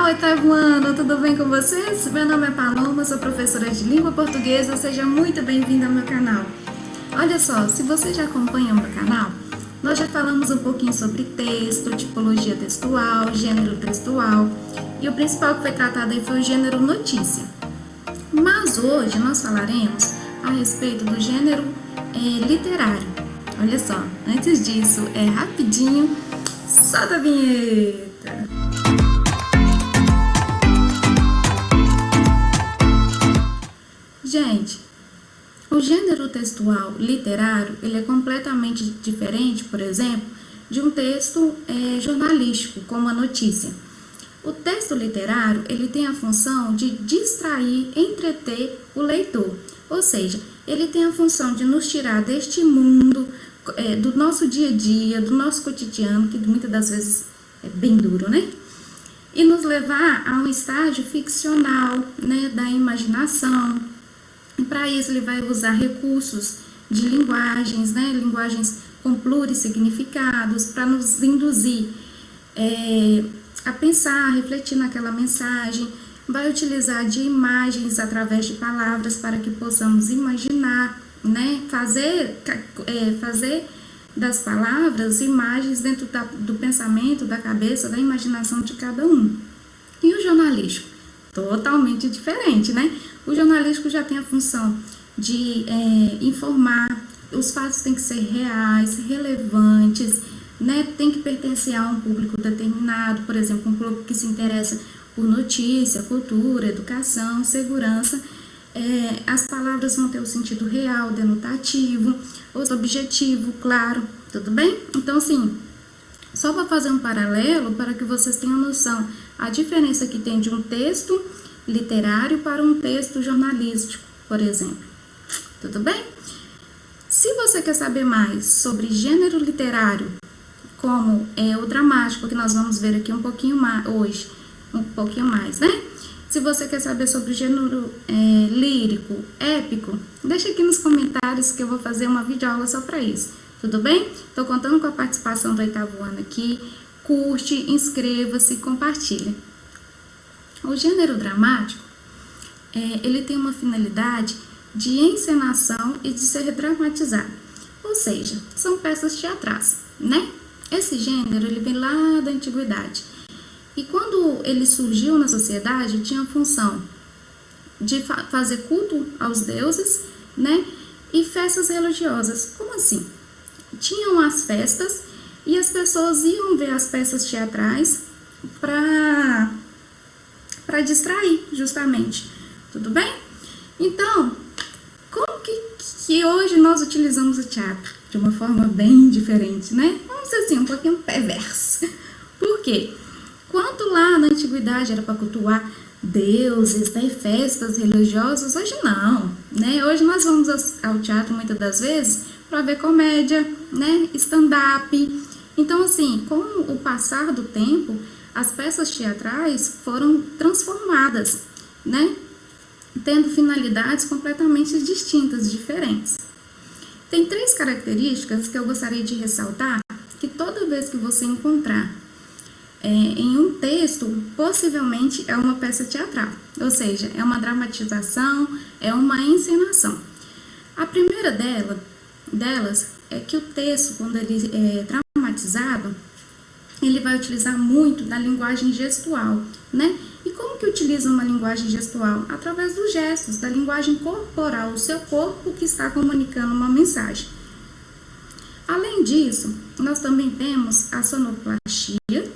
Olá, oitavo ano, tudo bem com vocês? Meu nome é Paloma, sou professora de língua portuguesa, seja muito bem-vinda ao meu canal. Olha só, se você já acompanha o meu canal, nós já falamos um pouquinho sobre texto, tipologia textual, gênero textual, e o principal que foi tratado aí foi o gênero notícia. Mas hoje nós falaremos a respeito do gênero literário. Olha só, antes disso, rapidinho, solta a vinheta! Gente, o gênero textual literário, ele é completamente diferente, por exemplo, de um texto jornalístico, como a notícia. O texto literário, ele tem a função de distrair, entreter o leitor, ou seja, ele tem a função de nos tirar deste mundo, do nosso dia a dia, do nosso cotidiano, que muitas das vezes é bem duro, né? E nos levar a um estágio ficcional, né, da imaginação. E para isso ele vai usar recursos de linguagens, né, linguagens com plurissignificados, para nos induzir a pensar, a refletir naquela mensagem. Vai utilizar de imagens através de palavras para que possamos imaginar, né, fazer das palavras imagens dentro do pensamento, da cabeça, da imaginação de cada um. E o jornalístico? Totalmente diferente, né? O jornalístico já tem a função de informar, os fatos têm que ser reais, relevantes, né? Tem que pertencer a um público determinado, por exemplo, um público que se interessa por notícia, cultura, educação, segurança. As palavras vão ter o sentido real, denotativo, o objetivo, claro, tudo bem? Então, assim, só para fazer um paralelo, para que vocês tenham noção, a diferença que tem de um texto literário para um texto jornalístico, por exemplo. Tudo bem? Se você quer saber mais sobre gênero literário, como o dramático, que nós vamos ver aqui um pouquinho mais hoje, um pouquinho mais, né? Se você quer saber sobre o gênero lírico, épico, deixa aqui nos comentários que eu vou fazer uma videoaula só para isso. Tudo bem? Estou contando com a participação do oitavo ano aqui. Curte, inscreva-se, compartilha. O gênero dramático, ele tem uma finalidade de encenação e de ser dramatizado. Ou seja, são peças teatrais, né? Esse gênero, ele vem lá da antiguidade. E quando ele surgiu na sociedade, tinha a função de fazer culto aos deuses, né? E festas religiosas. Como assim? Tinham as festas e as pessoas iam ver as peças teatrais para distrair, justamente. Tudo bem? Então, como que hoje nós utilizamos o teatro? De uma forma bem diferente, né? Vamos dizer assim, um pouquinho perverso. Por quê? Enquanto lá na antiguidade era para cultuar deuses, né, festas religiosas, hoje não, né? Hoje nós vamos ao teatro muitas das vezes para ver comédia, né, stand-up. Então, assim, com o passar do tempo, as peças teatrais foram transformadas, né, tendo finalidades completamente distintas, diferentes. Tem 3 características que eu gostaria de ressaltar, que toda vez que você encontrar em um texto, possivelmente é uma peça teatral, ou seja, é uma dramatização, é uma encenação. A primeira delas é que o texto, quando ele é dramatizado, ele vai utilizar muito da linguagem gestual, né? E como que utiliza uma linguagem gestual? Através dos gestos, da linguagem corporal, o seu corpo que está comunicando uma mensagem. Além disso, nós também temos a sonoplastia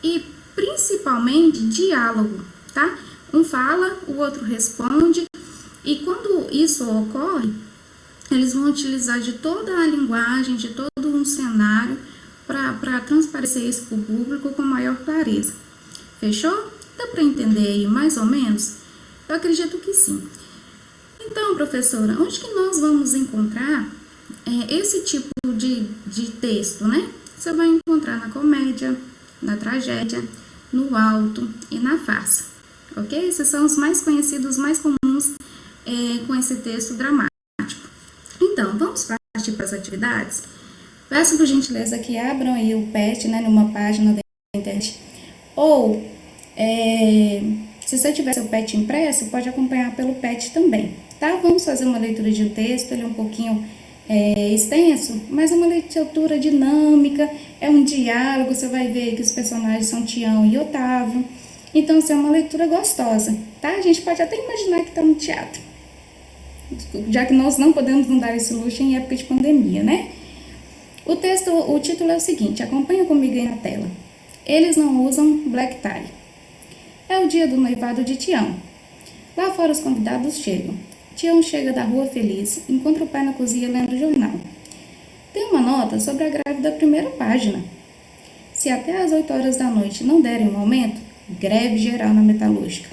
e principalmente diálogo, tá? Um fala, o outro responde, e quando isso ocorre, eles vão utilizar de toda a linguagem, de todo um cenário para transparecer isso para o público com maior clareza. Fechou? Dá para entender aí mais ou menos? Eu acredito que sim. Então, professora, onde que nós vamos encontrar esse tipo de texto, né? Você vai encontrar na comédia, na tragédia, no alto e na farsa, ok? Esses são os mais conhecidos, mais comuns com esse texto dramático. Então, vamos partir para as atividades? Peço por gentileza que abram aí o PET, né, numa página da internet, ou Se você tiver seu PET impresso, pode acompanhar pelo PET também, tá? Vamos fazer uma leitura de um texto, ele é um pouquinho extenso, mas é uma leitura dinâmica, é um diálogo, você vai ver que os personagens são Tião e Otávio, então assim, é uma leitura gostosa, tá? A gente pode até imaginar que está no teatro, já que nós não podemos nos dar esse luxo em época de pandemia, né? O título é o seguinte, acompanha comigo aí na tela. Eles não usam black tie. É o dia do noivado de Tião. Lá fora os convidados chegam. Tião chega da rua feliz, encontra o pai na cozinha lendo o jornal. Tem uma nota sobre a greve da primeira página. Se até às 8 horas da noite não derem um aumento, greve geral na metalúrgica.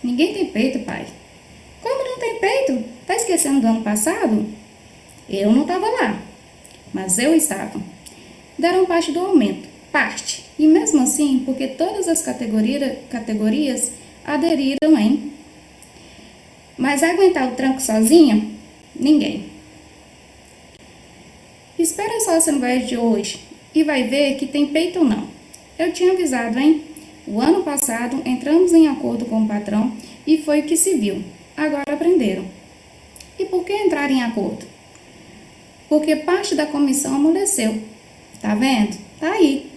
Ninguém tem peito, pai. Como não tem peito? Tá esquecendo do ano passado? Eu não estava lá, mas eu estava. Deram parte do aumento, parte. E mesmo assim, porque todas as categorias aderiram, hein? Mas aguentar o tranco sozinha? Ninguém. Espera só a assembleia de hoje e vai ver que tem peito ou não. Eu tinha avisado, hein? O ano passado entramos em acordo com o patrão e foi o que se viu. Agora aprenderam. E por que entrar em acordo? Porque parte da comissão amoleceu. Tá vendo? Tá aí.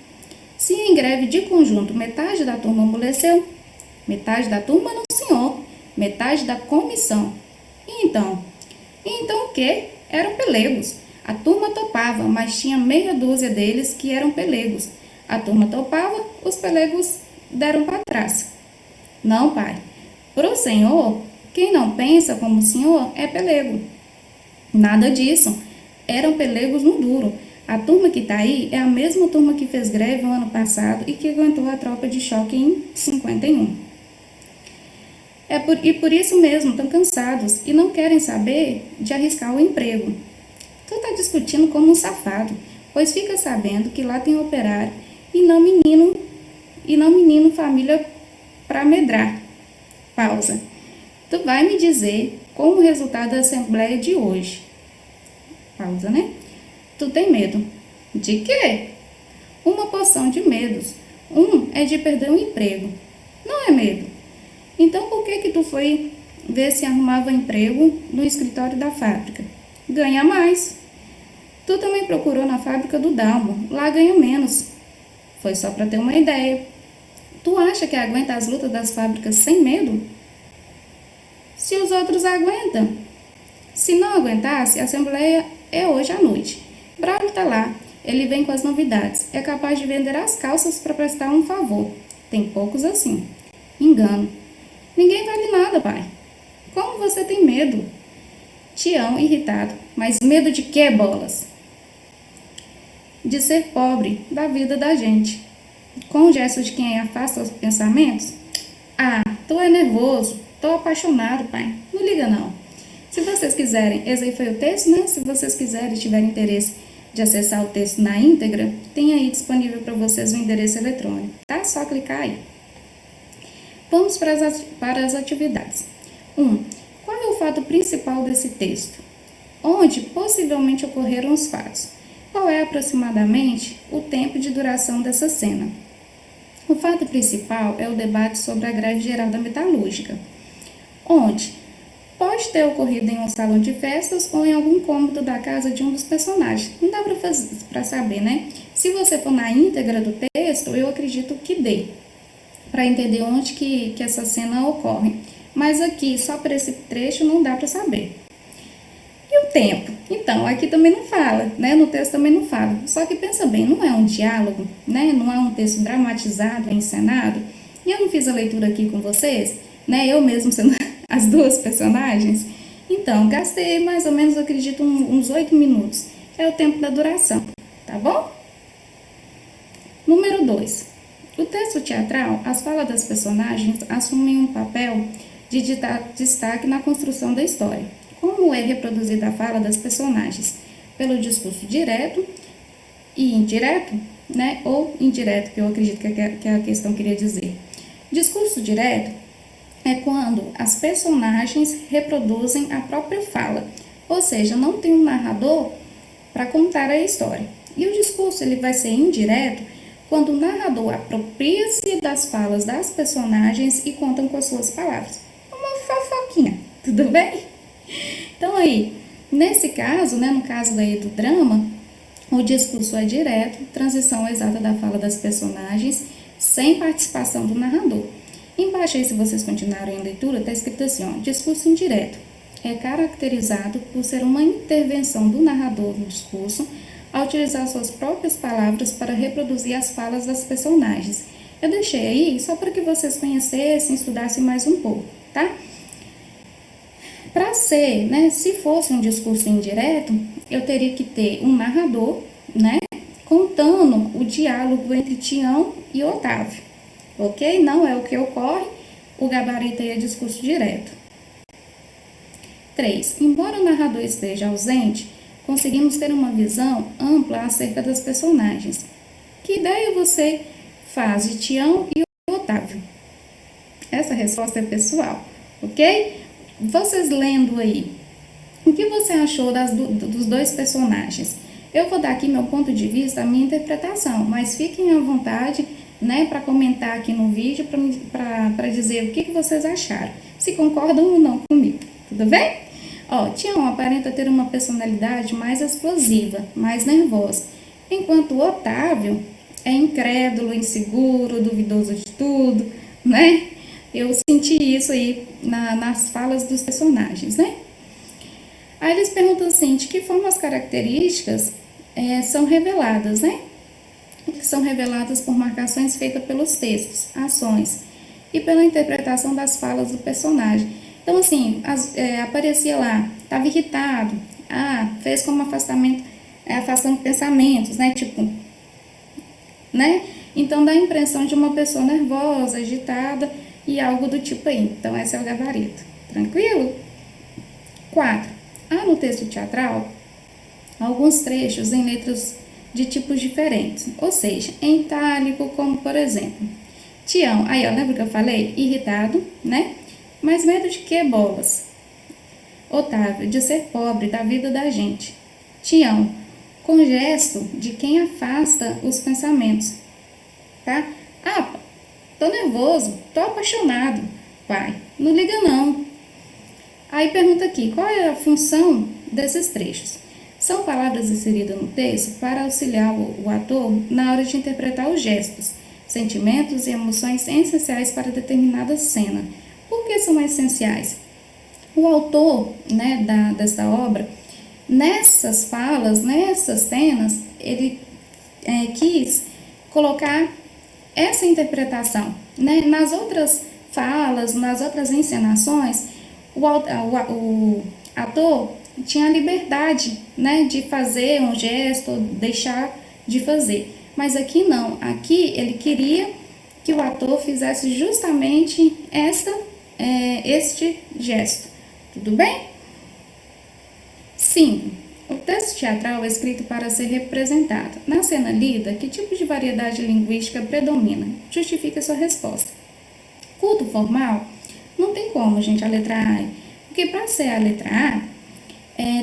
Se em greve de conjunto metade da turma amoleceu, metade da turma não, senhor. Metade da comissão. E então? O quê? Eram pelegos. A turma topava, mas tinha meia dúzia deles que eram pelegos. A turma topava, os pelegos deram para trás. Não, pai. Pro senhor, quem não pensa como o senhor é pelego. Nada disso. Eram pelegos no duro. A turma que está aí é a mesma turma que fez greve no ano passado e que aguentou a tropa de choque em 51. E por isso mesmo estão cansados e não querem saber de arriscar o emprego. Tu está discutindo como um safado, pois fica sabendo que lá tem operário e não menino família para medrar. Pausa. Tu vai me dizer como o resultado da assembleia de hoje. Pausa, né? Tu tem medo. De quê? Uma porção de medos. Um é de perder o emprego. Não é medo. Então por que tu foi ver se arrumava emprego no escritório da fábrica? Ganha mais. Tu também procurou na fábrica do Dalmo. Lá ganha menos. Foi só para ter uma ideia. Tu acha que aguenta as lutas das fábricas sem medo? Se os outros aguentam. Se não aguentasse, a assembleia é hoje à noite. Braulio tá lá. Ele vem com as novidades. É capaz de vender as calças para prestar um favor. Tem poucos assim. Engano. Ninguém vale nada, pai. Como você tem medo? Tião, irritado. Mas medo de quê, bolas? De ser pobre, da vida da gente. Com o gesto de quem afasta os pensamentos. Ah, tu é nervoso. Tô apaixonado, pai. Não liga não. Se vocês quiserem, esse aí foi o texto, né? Se vocês quiserem e tiverem interesse de acessar o texto na íntegra, tem aí disponível para vocês o endereço eletrônico, tá? Só clicar aí. Vamos para as atividades. 1. Qual é o fato principal desse texto? Onde possivelmente ocorreram os fatos? Qual é aproximadamente o tempo de duração dessa cena? O fato principal é o debate sobre a greve geral da metalúrgica, onde pode ter ocorrido em um salão de festas ou em algum cômodo da casa de um dos personagens. Não dá para saber, né? Se você for na íntegra do texto, eu acredito que dê para entender onde que essa cena ocorre. Mas aqui, só por esse trecho, não dá para saber. E o tempo? Então, aqui também não fala, né? No texto também não fala. Só que pensa bem, não é um diálogo, né? Não é um texto dramatizado, encenado. E eu não fiz a leitura aqui com vocês, né? Eu mesmo sendo as duas personagens. Então, gastei mais ou menos, eu acredito, uns 8 minutos. É o tempo da duração, tá bom? Número 2. O texto teatral, as falas das personagens assumem um papel de destaque na construção da história. Como é reproduzida a fala das personagens? Pelo discurso direto e indireto, né? Ou indireto, que eu acredito que a questão queria dizer. Discurso direto é quando as personagens reproduzem a própria fala, ou seja, não tem um narrador para contar a história. E o discurso ele vai ser indireto quando o narrador apropria-se das falas das personagens e contam com as suas palavras. Uma fofoquinha, tudo bem? Então aí, nesse caso, né, no caso aí do drama, o discurso é direto, transição exata da fala das personagens, sem participação do narrador. Embaixo aí, se vocês continuarem a leitura, está escrito assim, ó, discurso indireto. É caracterizado por ser uma intervenção do narrador no discurso, ao utilizar suas próprias palavras para reproduzir as falas das personagens. Eu deixei aí só para que vocês conhecessem, estudassem mais um pouco, tá? Para ser, né, se fosse um discurso indireto, eu teria que ter um narrador, né, contando o diálogo entre Tião e Otávio, ok? Não é o que ocorre, o gabarito aí é discurso direto. 3. Embora o narrador esteja ausente, conseguimos ter uma visão ampla acerca das personagens. Que ideia você faz de Tião e Otávio? Essa resposta é pessoal, ok? Vocês lendo aí, o que você achou dos dois personagens? Eu vou dar aqui meu ponto de vista, a minha interpretação, mas fiquem à vontade, né, para comentar aqui no vídeo, para dizer o que vocês acharam, se concordam ou não comigo, tudo bem? Ó, Tião aparenta ter uma personalidade mais explosiva, mais nervosa, enquanto o Otávio é incrédulo, inseguro, duvidoso de tudo, né? Eu senti isso aí nas falas dos personagens, né? Aí eles perguntam assim, de que forma as características são reveladas, né? Que são reveladas por marcações feitas pelos textos, ações e pela interpretação das falas do personagem. Então, assim, aparecia lá, estava irritado, fez como afastando pensamentos, né? Tipo, né? Então, dá a impressão de uma pessoa nervosa, agitada e algo do tipo aí. Então, esse é o gabarito. Tranquilo? 4. Há no texto teatral alguns trechos em letras de tipos diferentes, ou seja, em itálico, como por exemplo, Tião, aí ó, lembra que eu falei? Irritado, né? Mas medo de que, bolas? Otávio, de ser pobre, da vida da gente. Tião, com gesto de quem afasta os pensamentos, tá? Tô nervoso, tô apaixonado. Pai, não liga não. Aí pergunta aqui, qual é a função desses trechos? São palavras inseridas no texto para auxiliar o ator na hora de interpretar os gestos, sentimentos e emoções essenciais para determinada cena. Por que são essenciais? O autor, né, dessa obra, nessas falas, nessas cenas, ele quis colocar essa interpretação, né? Nas outras falas, nas outras encenações, o ator tinha a liberdade, né, de fazer um gesto, deixar de fazer. Mas aqui não, aqui ele queria que o ator fizesse justamente este gesto. Tudo bem? 5. O texto teatral é escrito para ser representado. Na cena lida, que tipo de variedade linguística predomina? Justifique a sua resposta. Culto formal? Não tem como, gente, a letra A. Porque para ser a letra A,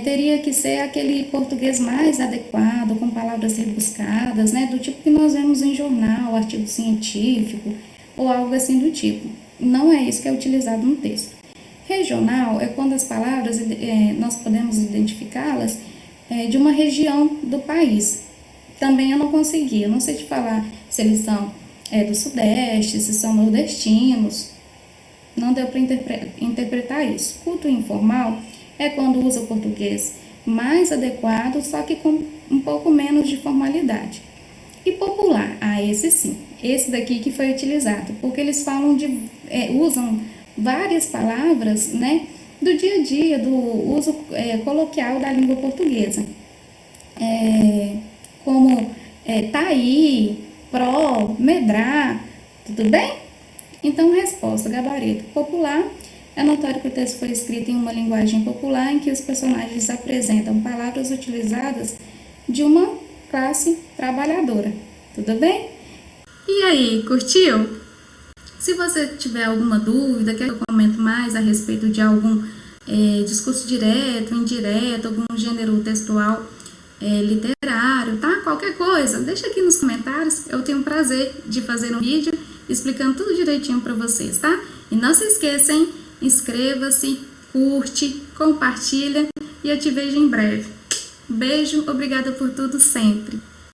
teria que ser aquele português mais adequado, com palavras rebuscadas, né? Do tipo que nós vemos em jornal, artigo científico, ou algo assim do tipo. Não é isso que é utilizado no texto. Regional é quando as palavras, nós podemos identificá-las de uma região do país. Também eu não consegui, eu não sei te falar se eles são do Sudeste, se são nordestinos, não deu para interpretar isso. Culto informal é quando usa o português mais adequado, só que com um pouco menos de formalidade. E popular, esse sim, esse daqui que foi utilizado, porque eles falam usam várias palavras, né, do dia a dia, do uso coloquial da língua portuguesa, como tá aí, pró, medrar, tudo bem? Então, resposta, gabarito. Popular, é notório que o texto foi escrito em uma linguagem popular em que os personagens apresentam palavras utilizadas de uma classe trabalhadora, tudo bem? E aí, curtiu? Se você tiver alguma dúvida, quer que eu comente mais a respeito de algum discurso direto, indireto, algum gênero textual literário, dicionário, tá? Qualquer coisa, deixa aqui nos comentários. Eu tenho o prazer de fazer um vídeo explicando tudo direitinho para vocês, tá? E não se esqueça, hein? Inscreva-se, curte, compartilha e eu te vejo em breve. Beijo, obrigada por tudo sempre.